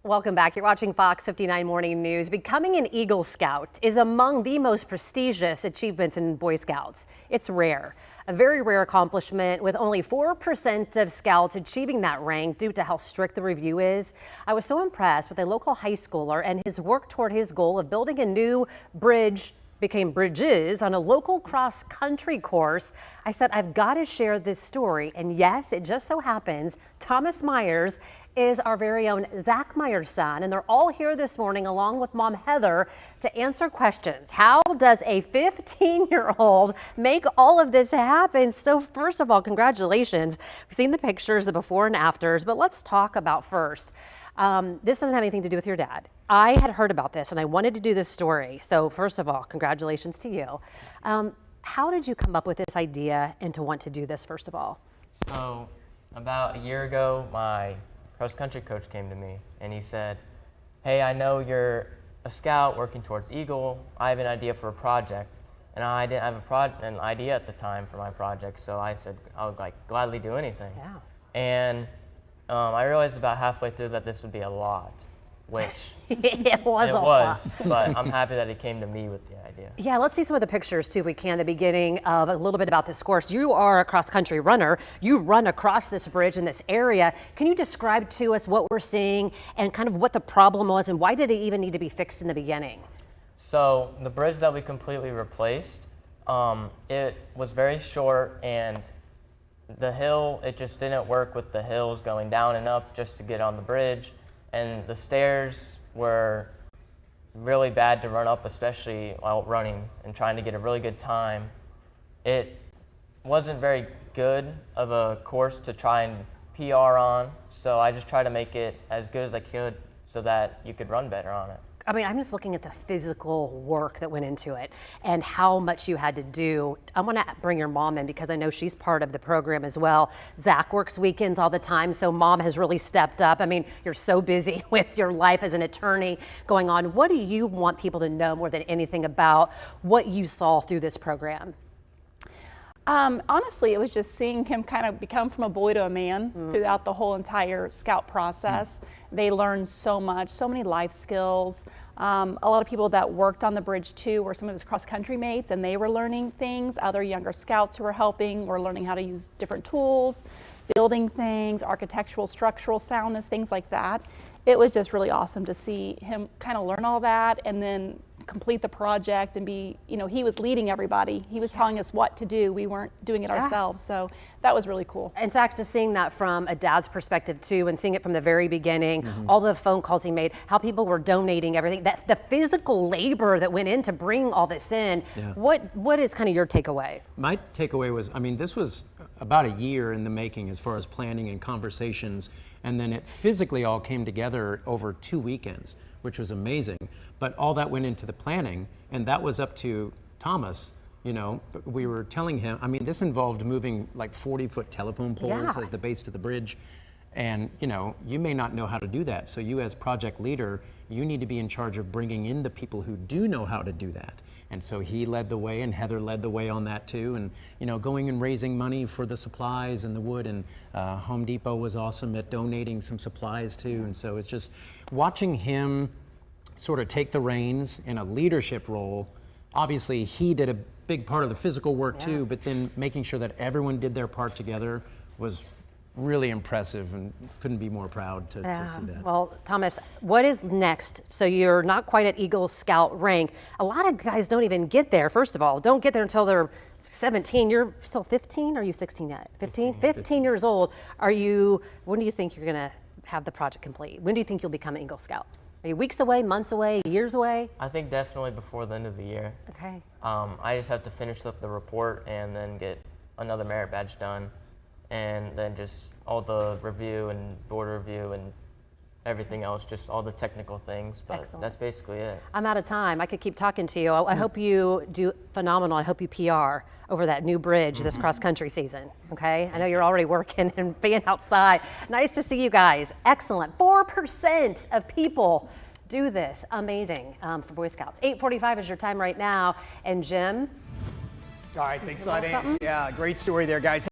Welcome back. You're watching Fox 59 Morning News. Becoming an Eagle Scout is among the most prestigious achievements in Boy Scouts. It's rare, a very rare accomplishment, with only 4% of Scouts achieving that rank due to how strict the review is. I was so impressed with a local high schooler and his work toward his goal of building a new bridges on a local cross-country course. I said, I've got to share this story. And yes, it just so happens Thomas Myers is our very own Zach Myers' son, and they're all here this morning along with mom Heather to answer questions. How does a 15-year-old make all of this happen? So first of all, congratulations. We've seen the pictures, the before and afters, but let's talk about first. This doesn't have anything to do with your dad. I had heard about this and I wanted to do this story. So first of all, congratulations to you. How did you come up with this idea and to want to do this, first of all? So about a year ago, my cross-country coach came to me and he said, hey, I know you're a scout working towards Eagle. I have an idea for a project. And I didn't have an idea at the time for my project, so I said I would gladly do anything. Yeah. And I realized about halfway through that this would be a lot, which it was a lot. But I'm happy that he came to me with the idea. Yeah, let's see some of the pictures too, if we can, the beginning of a little bit about this course. You are a cross-country runner. You run across this bridge in this area. Can you describe to us what we're seeing and kind of what the problem was and why did it even need to be fixed in the beginning? So the bridge that we completely replaced, it was very short, and the hill, it just didn't work with the hills going down and up just to get on the bridge. And the stairs were really bad to run up, especially while running and trying to get a really good time. It wasn't very good of a course to try and PR on, so I just tried to make it as good as I could so that you could run better on it. I mean, I'm just looking at the physical work that went into it and how much you had to do. I want to bring your mom in because I know she's part of the program as well. Zach works weekends all the time, so mom has really stepped up. I mean, you're so busy with your life as an attorney going on. What do you want people to know more than anything about what you saw through this program? Honestly, it was just seeing him kind of become from a boy to a man throughout the whole entire scout process. They learned so much, so many life skills. A lot of people that worked on the bridge too were some of his cross-country mates, and they were learning things. Other younger scouts who were helping were learning how to use different tools, building things, architectural, structural soundness, things like that. It was just really awesome to see him kind of learn all that and then complete the project and be, you know, he was leading everybody. He was telling us what to do. We weren't doing it ourselves. So that was really cool. And Zach, just seeing that from a dad's perspective too, and seeing it from the very beginning, all the phone calls he made, how people were donating everything, that the physical labor that went in to bring all this in. Yeah. What is kind of your takeaway? My takeaway was, I mean, this was about a year in the making as far as planning and conversations, and then it physically all came together over 2 weekends, which was amazing. But all that went into the planning, and that was up to Thomas. You know, we were telling him, I mean, this involved moving like 40-foot telephone poles as the base to the bridge. And, you know, you may not know how to do that. So you as project leader, you need to be in charge of bringing in the people who do know how to do that. And so he led the way, and Heather led the way on that too. And, you know, going and raising money for the supplies and the wood, and Home Depot was awesome at donating some supplies too. And so it's just watching him sort of take the reins in a leadership role. Obviously, he did a big part of the physical work too, but then making sure that everyone did their part together was really impressive, and couldn't be more proud to see that. Well, Thomas, what is next? So you're not quite at Eagle Scout rank. A lot of guys don't even get there, first of all. Don't get there until they're 17. You're still 15? Are you 16 yet? 15? 15 years old. When do you think you're going to have the project complete? When do you think you'll become an Eagle Scout? Are you weeks away, months away, years away? I think definitely before the end of the year. Okay. I just have to finish up the report and then get another merit badge done, and then just all the review and board review and everything else, just all the technical things, but that's basically it. I'm out of time. I could keep talking to you. I hope you do phenomenal. I hope you PR over that new bridge this cross-country season, okay? I know you're already working and being outside. Nice to see you guys. Excellent. 4% of people do this. Amazing for Boy Scouts. 8:45 is your time right now. And Jim? All right, thanks a lot, Ann. Yeah, great story there, guys.